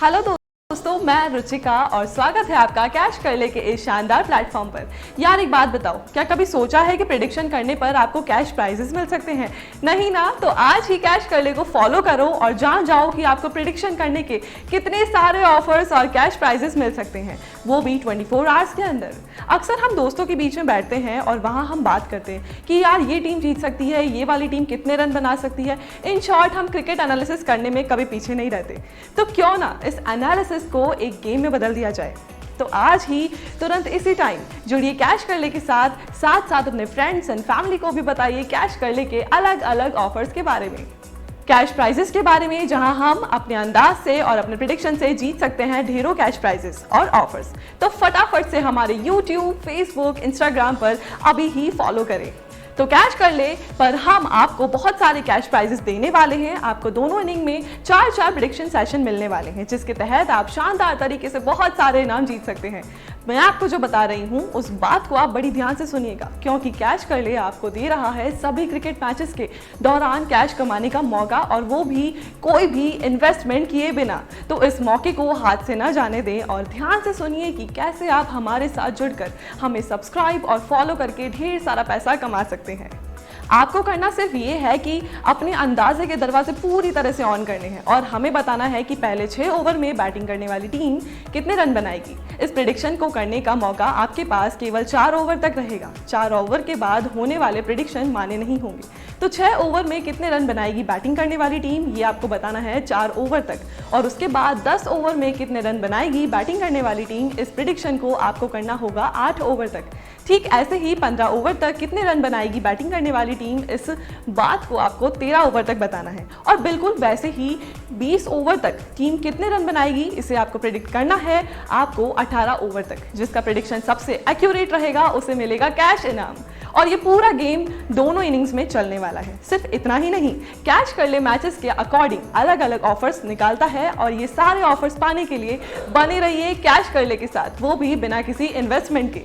Hello दोस्तों, मैं रुचिका और स्वागत है आपका कैश कर ले के इस शानदार प्लेटफॉर्म पर। यार एक बात बताओ, क्या कभी सोचा है कि प्रेडिक्शन करने पर आपको कैश प्राइजेस मिल सकते हैं? नहीं ना? तो आज ही कैश कर ले को फॉलो करो और जान जाओ कि आपको प्रेडिक्शन करने के कितने सारे ऑफर्स और कैश प्राइजेस मिल सकते हैं, वो भी 24 आवर्स के अंदर। अक्सर हम दोस्तों के बीच में बैठते हैं और वहाँ हम बात करते हैं कि यार ये टीम जीत सकती है, ये वाली टीम कितने रन बना सकती है। इन शॉर्ट, हम क्रिकेट एनालिसिस करने में कभी पीछे नहीं रहते। तो क्यों ना इस एनालिसिस को एक गेम में बदल दिया जाए। तो आज ही तुरंत इसी टाइम जुड़िए कैश कर ले के साथ साथ अपने फ्रेंड्स एंड फैमिली को भी बताइए कैश कर ले के अलग अलग ऑफर्स के बारे में, कैश प्राइजेस के बारे में, जहां हम अपने अंदाज से और अपने प्रेडिक्शन से जीत सकते हैं ढेरों कैश प्राइजेस और ऑफर्स। तो फटाफट से हमारे YouTube, Facebook, Instagram पर अभी ही फॉलो करें। तो कैश कर ले पर हम आपको बहुत सारे कैश प्राइजेस देने वाले हैं। आपको दोनों इनिंग में 4 प्रेडिक्शन सेशन मिलने वाले हैं, जिसके तहत आप शानदार तरीके से बहुत सारे इनाम जीत सकते हैं। मैं आपको जो बता रही हूँ उस बात को आप बड़ी ध्यान से सुनिएगा, क्योंकि कैश कर ले आपको दे रहा है सभी क्रिकेट मैचेस के दौरान कैश कमाने का मौका, और वो भी कोई भी इन्वेस्टमेंट किए बिना। तो इस मौके को हाथ से ना जाने दें और ध्यान से सुनिए कि कैसे आप हमारे साथ जुड़कर हमें सब्सक्राइब और फॉलो करके ढेर सारा पैसा कमा सकते हैं। आपको करना सिर्फ ये है कि अपने अंदाजे के दरवाजे पूरी तरह से ऑन करने हैं और हमें बताना है कि पहले 6 ओवर में बैटिंग करने वाली टीम कितने रन बनाएगी। इस प्रेडिक्शन को करने का मौका आपके पास केवल 4 ओवर तक रहेगा। 4 ओवर के बाद होने वाले प्रेडिक्शन माने नहीं होंगे। तो 6 ओवर में कितने रन बनाएगी बैटिंग करने वाली टीम, ये आपको बताना है 4 ओवर तक, और उसके बाद 10 ओवर में कितने रन बनाएगी बैटिंग करने वाली टीम, इस प्रेडिक्शन को आपको करना होगा 8 ओवर तक। ठीक ऐसे ही 15 ओवर तक कितने रन बनाएगी बैटिंग करने वाली टीम, इस बात को आपको 13 ओवर तक बताना है। और बिल्कुल वैसे ही 20 ओवर तक टीम कितने रन बनाएगी, इसे आपको प्रेडिक्ट करना है आपको 18 ओवर तक। जिसका प्रेडिक्शन सबसे एक्यूरेट रहेगा उसे मिलेगा कैश इनाम। और ये पूरा गेम दोनों इनिंग्स में चलने वाला है। सिर्फ इतना ही नहीं, कैश कर ले मैचेस के अकॉर्डिंग अलग अलग ऑफर्स निकालता है, और ये सारे ऑफर्स पाने के लिए बने रहिए कैश कर ले के साथ, वो भी बिना किसी इन्वेस्टमेंट के।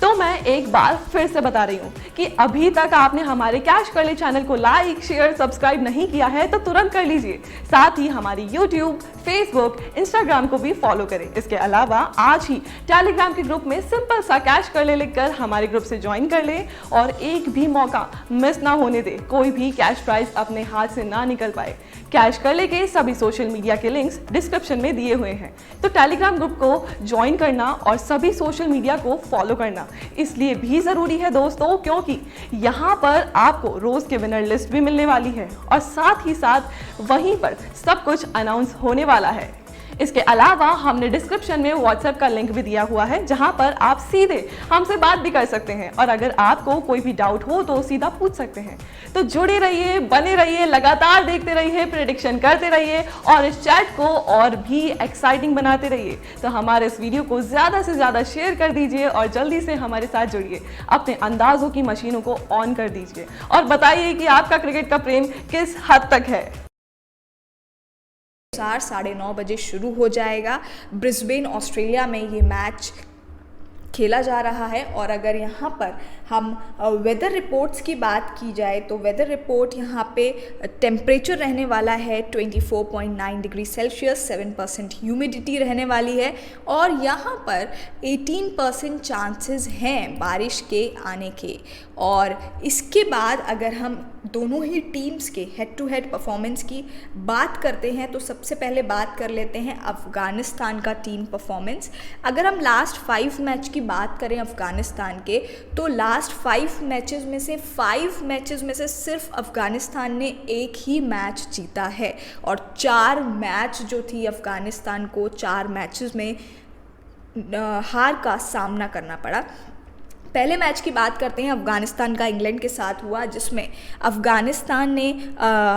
तो मैं एक बार फिर से बता रही हूँ कि अभी तक आपने हमारे कैश कर ले चैनल को लाइक, शेयर, सब्सक्राइब नहीं किया है तो तुरंत कर लीजिए। साथ ही हमारी YouTube, Facebook, Instagram को भी फॉलो करें। इसके अलावा आज ही टेलीग्राम के ग्रुप में सिंपल सा कैश कर ले लिखकर हमारे ग्रुप से ज्वाइन कर ले, और एक भी मौका मिस ना होने दे, कोई भी कैश प्राइज अपने हाथ से ना निकल पाए। कैश कर ले के सभी सोशल मीडिया के लिंक्स डिस्क्रिप्शन में दिए हुए हैं। तो टेलीग्राम ग्रुप को ज्वाइन करना और सभी सोशल मीडिया को फॉलो करना इसलिए भी ज़रूरी है दोस्तों, क्योंकि यहाँ पर आपको रोज़ के विनर लिस्ट भी मिलने वाली है, और साथ ही साथ वहीं पर सब कुछ अनाउंस होने वाला है। इसके अलावा हमने डिस्क्रिप्शन में व्हाट्सएप का लिंक भी दिया हुआ है, जहां पर आप सीधे हमसे बात भी कर सकते हैं, और अगर आपको कोई भी डाउट हो तो सीधा पूछ सकते हैं। तो जुड़े रहिए, बने रहिए, लगातार देखते रहिए, प्रेडिक्शन करते रहिए और इस चैट को और भी एक्साइटिंग बनाते रहिए। तो हमारे इस वीडियो को ज़्यादा से ज़्यादा शेयर कर दीजिए और जल्दी से हमारे साथ जुड़िए। अपने अंदाजों की मशीनों को ऑन कर दीजिए और बताइए कि आपका क्रिकेट का प्रेम किस हद तक है। 9:30 बजे शुरू हो जाएगा। ब्रिस्बेन ऑस्ट्रेलिया में ये मैच खेला जा रहा है। और अगर यहाँ पर हम वेदर रिपोर्ट्स की बात की जाए तो वेदर रिपोर्ट यहाँ पे टेम्परेचर रहने वाला है 24.9 डिग्री सेल्सियस, 7% ह्यूमिडिटी रहने वाली है, और यहाँ पर 18% चांसेस हैं बारिश के आने के। और इसके बाद अगर हम दोनों ही टीम्स के हेड टू हेड परफॉर्मेंस की बात करते हैं तो सबसे पहले बात कर लेते हैं अफ़गानिस्तान का टीम परफॉर्मेंस। अगर हम लास्ट 5 मैच की बात करें अफ़गानिस्तान के, तो लास्ट 5 मैचेस में से सिर्फ अफ़गानिस्तान ने एक ही मैच जीता है, और 4 मैच जो थी अफ़गानिस्तान को 4 मैचेस में हार का सामना करना पड़ा। पहले मैच की बात करते हैं, अफ़गानिस्तान का इंग्लैंड के साथ हुआ, जिसमें अफ़गानिस्तान ने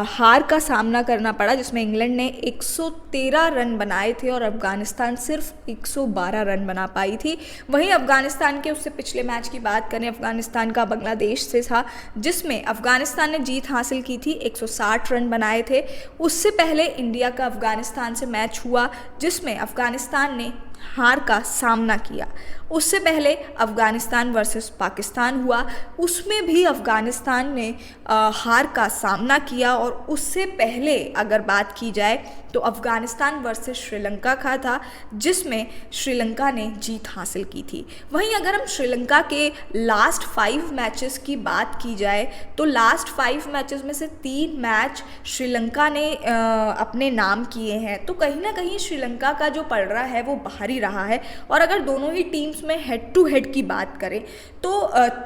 हार का सामना करना पड़ा, जिसमें इंग्लैंड ने 113 रन बनाए थे और अफ़गानिस्तान सिर्फ 112 रन बना पाई थी। वहीं अफ़गानिस्तान के उससे पिछले मैच की बात करें, अफ़गानिस्तान का बांग्लादेश से था, जिसमें अफ़गानिस्तान ने जीत हासिल की थी, 160 रन बनाए थे। उससे पहले इंडिया का अफ़गानिस्तान से मैच हुआ, जिसमें अफ़गानिस्तान ने हार का सामना किया। उससे पहले अफ़गानिस्तान वर्सेस पाकिस्तान हुआ, उसमें भी अफ़गानिस्तान ने हार का सामना किया। और उससे पहले अगर बात की जाए तो अफ़गानिस्तान वर्सेस श्रीलंका का था, जिसमें श्रीलंका ने जीत हासिल की थी। वहीं अगर हम श्रीलंका के लास्ट 5 मैचेस की बात की जाए तो लास्ट 5 मैचेस में से 3 मैच श्रीलंका ने अपने नाम किए हैं। तो कहीं ना कहीं श्रीलंका का जो पलड़ा है वो भारी रहा है। और अगर दोनों ही टीम्स में हेड टू हेड की बात करें तो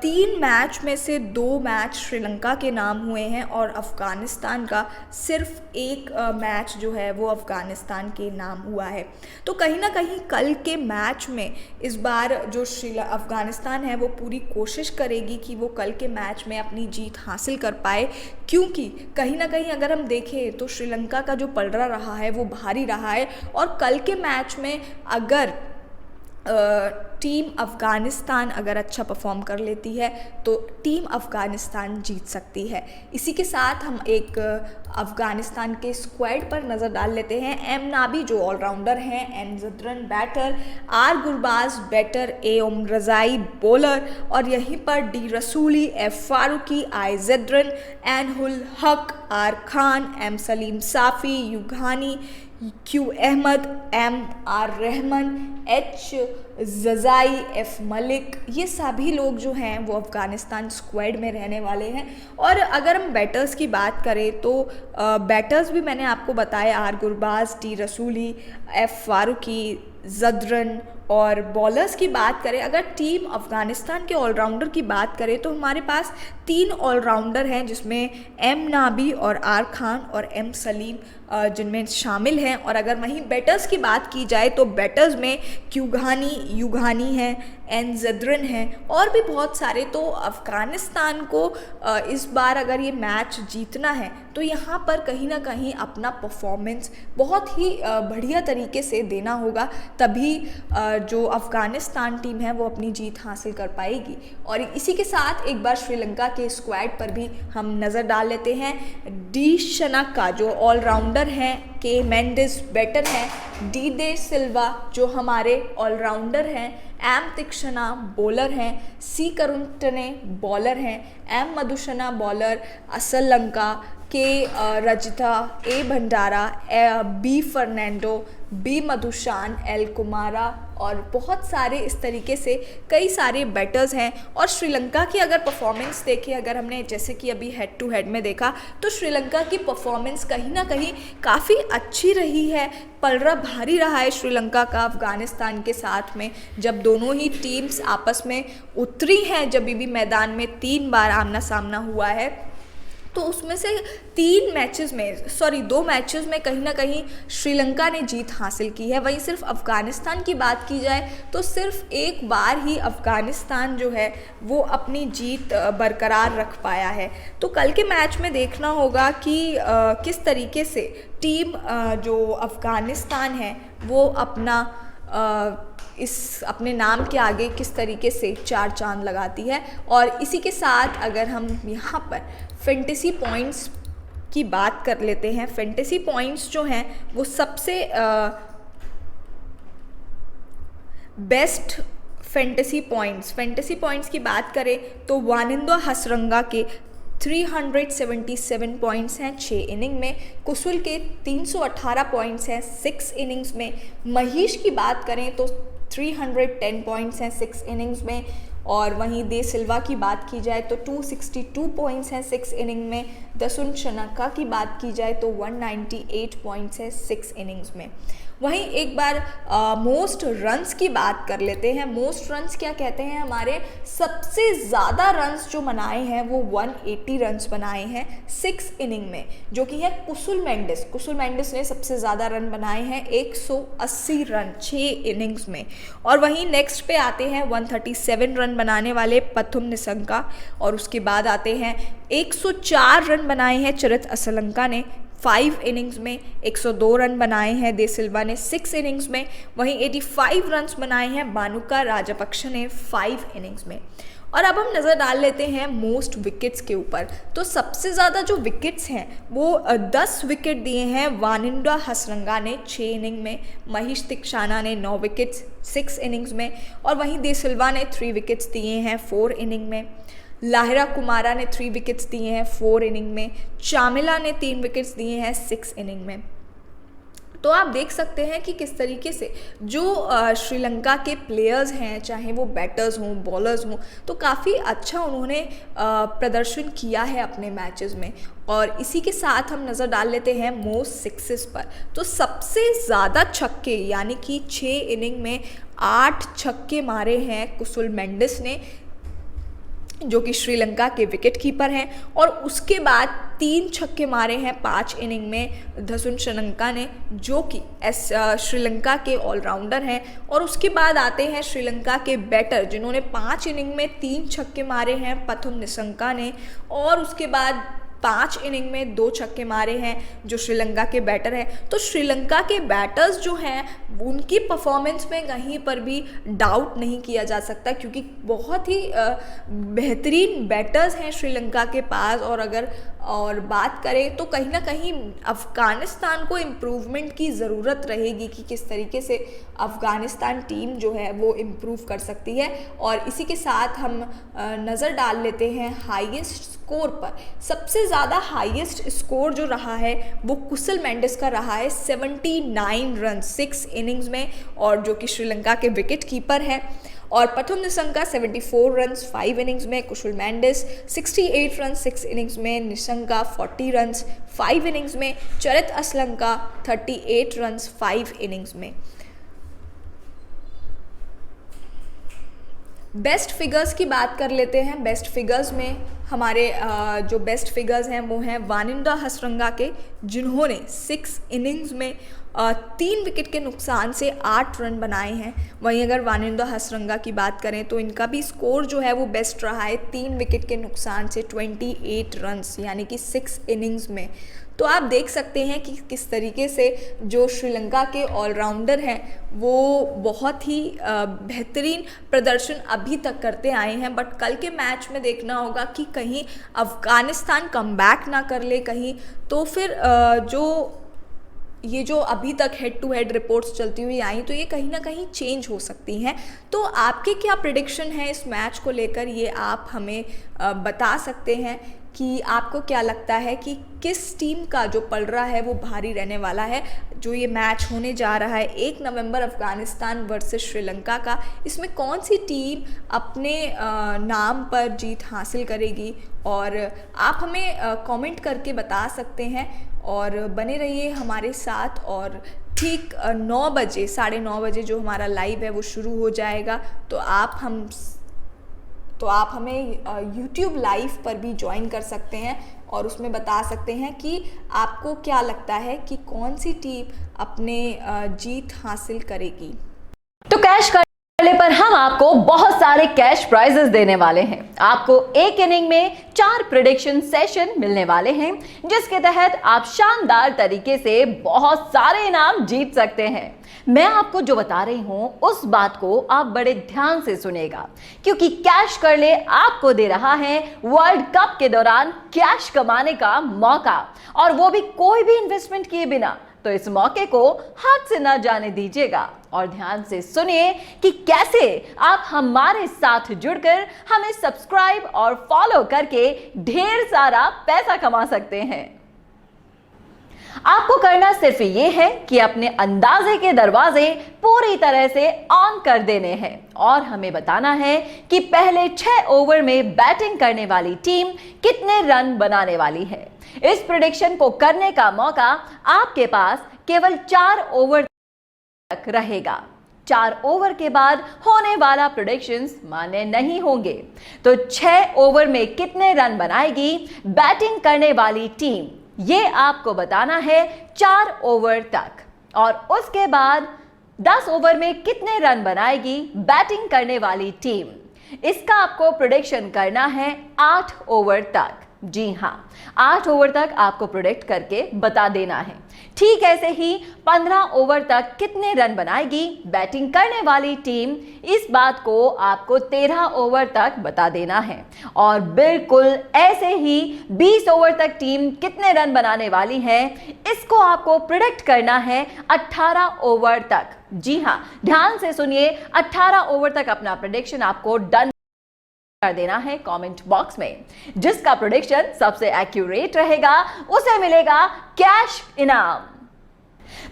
3 मैच में से 2 मैच श्रीलंका के नाम हुए हैं और अफ़गानिस्तान का सिर्फ एक मैच जो है वो अफ़गानिस्तान के नाम हुआ है। तो कहीं ना कहीं कल के मैच में इस बार जो अफ़गानिस्तान है वो पूरी कोशिश करेगी कि वो कल के मैच में अपनी जीत हासिल कर पाए, क्योंकि कहीं ना कहीं अगर हम देखें तो श्रीलंका का जो पलड़ा रहा है वो भारी रहा है। और कल के मैच में अगर टीम अफ़गानिस्तान अगर अच्छा परफॉर्म कर लेती है तो टीम अफ़गानिस्तान जीत सकती है। इसी के साथ हम एक अफ़गानिस्तान के स्क्वाड पर नज़र डाल लेते हैं। एम नाबी जो ऑलराउंडर हैं, N Zadran batter, R Gurbaz batter, A Omarzai bowler और यहीं पर D Rasuli, F Farooqi, I Zadran, N ul Haq, R Khan, M Saleem Safi, Yughani, Q Ahmad, M R Rahman, H Zazai, F Malik, ये सभी लोग जो हैं वो अफ़गानिस्तान स्क्वाड में रहने वाले हैं। और अगर हम बैटर्स की बात करें तो बैटर्स भी मैंने आपको बताया, R Gurbaz, D Rasuli, F Farooqi, Zadran. और बॉलर्स की बात करें, अगर टीम अफ़गानिस्तान के ऑलराउंडर की बात करें तो हमारे पास 3 ऑलराउंडर हैं, जिसमें एम नाबी और आर खान और एम सलीम जिनमें शामिल हैं। और अगर वहीं बैटर्स की बात की जाए तो बैटर्स में युघानी हैं, एन जदरन हैं और भी बहुत सारे। तो अफ़गानिस्तान को इस बार अगर ये मैच जीतना है तो यहाँ पर कहीं ना कहीं अपना परफॉर्मेंस बहुत ही बढ़िया तरीके से देना होगा, तभी जो अफ़गानिस्तान टीम है वो अपनी जीत हासिल कर पाएगी। और इसी के साथ एक बार श्रीलंका के स्क्वाड पर भी हम नज़र डाल लेते हैं। डी शनक्का जो ऑलराउंडर हैं, के मेंडिस बैटर हैं, डी दे सिल्वा जो हमारे ऑलराउंडर हैं, एम तिक्षना बॉलर हैं, सी करुंटने बॉलर हैं, M Madushanka bowler, Asalanka, K Rajitha, A Bhandara, B Fernando, B Madushan, L Kumara और बहुत सारे इस तरीके से कई सारे बैटर्स हैं। और श्रीलंका की अगर परफॉर्मेंस देखें, अगर हमने जैसे कि अभी हेड टू हेड में देखा तो श्रीलंका की परफॉर्मेंस कहीं ना कहीं काफ़ी अच्छी रही है। पलड़ा भारी रहा है श्रीलंका का अफ़गानिस्तान के साथ में, जब दोनों ही टीम्स आपस में उतरी हैं, जब भी मैदान में 3 बार आमना सामना हुआ है तो उसमें से 2 मैचेस में कहीं ना कहीं श्रीलंका ने जीत हासिल की है। वहीं सिर्फ अफ़गानिस्तान की बात की जाए तो सिर्फ एक बार ही अफ़गानिस्तान जो है वो अपनी जीत बरकरार रख पाया है। तो कल के मैच में देखना होगा कि किस तरीके से टीम जो अफ़गानिस्तान है वो अपना इस अपने नाम के आगे किस तरीके से 4 चांद लगाती है। और इसी के साथ अगर हम यहाँ पर फैंटेसी पॉइंट्स की बात कर लेते हैं, फैंटेसी पॉइंट्स जो हैं वो सबसे बेस्ट फैंटेसी पॉइंट्स की बात करें तो वानिंदो हसरंगा के 377 पॉइंट्स हैं 6 इनिंग में, कुसुल के 318 पॉइंट्स हैं 6 इनिंग्स में, महीश की बात करें तो 310 पॉइंट्स हैं 6 इनिंग्स में। और वहीं दे सिल्वा की बात की जाए तो 262 पॉइंट्स हैं 6 इनिंग में, दसुन शनक्का की बात की जाए तो 198 पॉइंट्स हैं 6 इनिंग्स में। वहीं एक बार मोस्ट रन्स की बात कर लेते हैं। मोस्ट रन्स क्या कहते हैं, हमारे सबसे ज़्यादा रन्स जो बनाए हैं वो 180 रन्स बनाए हैं 6 इनिंग में, जो कि है कुसुल मेंडिस ने सबसे ज़्यादा रन बनाए हैं 180 रन 6 इनिंग्स में। और वहीं नेक्स्ट पे आते हैं 137 रन बनाने वाले पथुम निसंका, और उसके बाद आते हैं 104 रन बनाए हैं चरित असलंका ने 5 इनिंग्स में, 102 रन बनाए हैं दे सिल्वा ने 6 इनिंग्स में, वहीं 85 रन्स बनाए हैं बानुका राजपक्ष ने 5 इनिंग्स में। और अब हम नज़र डाल लेते हैं मोस्ट विकेट्स के ऊपर। तो सबसे ज़्यादा जो विकेट्स हैं वो 10 विकेट दिए हैं वानिंदा हसरंगा ने 6 इनिंग में, महेश तीक्षाना ने 9 विकेट्स 6 इनिंग्स में, और वहीं दे सिल्वा ने 3 विकेट्स दिए हैं 4 इनिंग में, लाहिरा कुमारा ने 3 विकेट्स दिए हैं 4 इनिंग में, चामिला ने 3 विकेट्स दिए हैं 6 इनिंग में। तो आप देख सकते हैं कि किस तरीके से जो श्रीलंका के प्लेयर्स हैं, चाहे वो बैटर्स हों बॉलर्स हों, तो काफ़ी अच्छा उन्होंने प्रदर्शन किया है अपने मैचेस में। और इसी के साथ हम नज़र डाल लेते हैं मोस्ट सिक्सेस पर। तो सबसे ज़्यादा छक्के यानी कि 6 इनिंग में 8 छक्के मारे हैं कुसुल मेंडिस ने, जो कि श्रीलंका के विकेट कीपर हैं, और उसके बाद 3 छक्के मारे हैं 5 इनिंग में धसुन शनंका ने, जो कि श्रीलंका के ऑलराउंडर हैं। और उसके बाद आते हैं श्रीलंका के बैटर, जिन्होंने 5 इनिंग में 3 छक्के मारे हैं पथुम निशंका ने, और उसके बाद 5 इनिंग में 2 छक्के मारे हैं जो श्रीलंका के बैटर हैं। तो श्रीलंका के बैटर्स जो हैं उनकी परफॉर्मेंस में कहीं पर भी डाउट नहीं किया जा सकता, क्योंकि बहुत ही बेहतरीन बैटर्स हैं श्रीलंका के पास। और बात करें तो कहीं ना कहीं अफ़गानिस्तान को इम्प्रूवमेंट की ज़रूरत रहेगी कि किस तरीके से अफ़गानिस्तान टीम जो है वो इम्प्रूव कर सकती है। और इसी के साथ हम नज़र डाल लेते हैं हाईएस्ट स्कोर पर। सबसे ज़्यादा हाईएस्ट स्कोर जो रहा है वो कुशल मेंडिस का रहा है 79 रन 6 इनिंग्स में, और जो कि श्रीलंका के विकेट कीपर हैं। और पथुम निशंका 74 रन्स 5 इनिंग्स में, कुशल मेंडिस 68 रन 6 इनिंग्स में, निशंका 40 रन्स 5 इनिंग्स में, चरित असलंका 38 रन्स 5 इनिंग्स में। बेस्ट फिगर्स की बात कर लेते हैं। बेस्ट फिगर्स में हमारे जो बेस्ट फिगर्स हैं वो हैं वानिंदा हसरंगा के, जिन्होंने 6 इनिंग्स में 3 विकेट के नुकसान से 8 रन बनाए हैं। वहीं अगर वानिंदा हसरंगा की बात करें तो इनका भी स्कोर जो है वो बेस्ट रहा है 3 विकेट के नुकसान से 28 रन्स, यानी कि 6 इनिंग्स में। तो आप देख सकते हैं कि किस तरीके से जो श्रीलंका के ऑलराउंडर हैं वो बहुत ही बेहतरीन प्रदर्शन अभी तक करते आए हैं। बट कल के मैच में देखना होगा कि कहीं अफ़गानिस्तान कमबैक ना कर ले कहीं, तो फिर ये जो अभी तक हेड टू हेड रिपोर्ट्स चलती हुई आई तो ये कहीं ना कहीं चेंज हो सकती हैं। तो आपके क्या प्रेडिक्शन है इस मैच को लेकर, ये आप हमें बता सकते हैं कि आपको क्या लगता है कि किस टीम का जो पलड़ा है वो भारी रहने वाला है। जो ये मैच होने जा रहा है 1 नवंबर अफ़गानिस्तान वर्सेस श्रीलंका का, इसमें कौन सी टीम अपने नाम पर जीत हासिल करेगी, और आप हमें कमेंट करके बता सकते हैं। और बने रहिए हमारे साथ, और ठीक 9 बजे 9:30 बजे जो हमारा लाइव है वो शुरू हो जाएगा। तो आप हमें YouTube लाइव पर भी ज्वाइन कर सकते हैं और उसमें बता सकते हैं कि आपको क्या लगता है कि कौन सी टीम अपने जीत हासिल करेगी। तो कैश करने पर हम आपको बहुत सारे कैश प्राइजेस देने वाले हैं। आपको एक इनिंग में 4 प्रेडिक्शन सेशन मिलने वाले हैं, जिसके तहत आप शानदार तरीके से बहुत सारे इनाम जीत सकते हैं। मैं आपको जो बता रही हूं उस बात को आप बड़े ध्यान से सुनेगा, क्योंकि कैश कर ले आपको दे रहा है वर्ल्ड कप के दौरान कैश कमाने का मौका, और वो भी कोई भी इन्वेस्टमेंट किए बिना। तो इस मौके को हाथ से ना जाने दीजिएगा, और ध्यान से सुनिए कि कैसे आप हमारे साथ जुड़कर हमें सब्सक्राइब और फॉलो करके ढेर सारा पैसा कमा सकते हैं। आपको करना सिर्फ ये है कि अपने अंदाजे के दरवाजे पूरी तरह से ऑन कर देने हैं, और हमें बताना है कि पहले 6 ओवर में बैटिंग करने वाली टीम कितने रन बनाने वाली है। इस प्रेडिक्शन को करने का मौका आपके पास केवल 4 ओवर तक रहेगा। 4 ओवर के बाद होने वाला प्रेडिक्शंस मान्य नहीं होंगे। तो 6 ओवर में कितने रन बनाएगी बैटिंग करने वाली टीम, ये आपको बताना है 4 ओवर तक, और उसके बाद 10 ओवर में कितने रन बनाएगी बैटिंग करने वाली टीम, इसका आपको प्रेडिक्शन करना है 8 ओवर तक। जी हाँ, 8 ओवर तक आपको प्रेडिक्ट करके बता देना है। ठीक ऐसे ही 15 ओवर तक कितने रन बनाएगी बैटिंग करने वाली टीम, इस बात को आपको 13 ओवर तक बता देना है। और बिल्कुल ऐसे ही 20 ओवर तक टीम कितने रन बनाने वाली है, इसको आपको प्रेडिक्ट करना है 18 ओवर तक। जी हाँ, ध्यान से सुनिए, 18 ओवर तक अपना प्रेडिक्शन आपको डन कर देना है कमेंट बॉक्स में। जिसका प्रेडिक्शन सबसे एक्यूरेट रहेगा उसे मिलेगा कैश इनाम।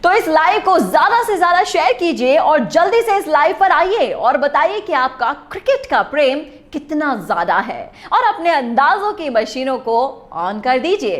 तो इस लाइव को ज्यादा से ज्यादा शेयर कीजिए और जल्दी से इस लाइव पर आइए और बताइए कि आपका क्रिकेट का प्रेम कितना ज्यादा है और अपने अंदाजों की मशीनों को ऑन कर दीजिए।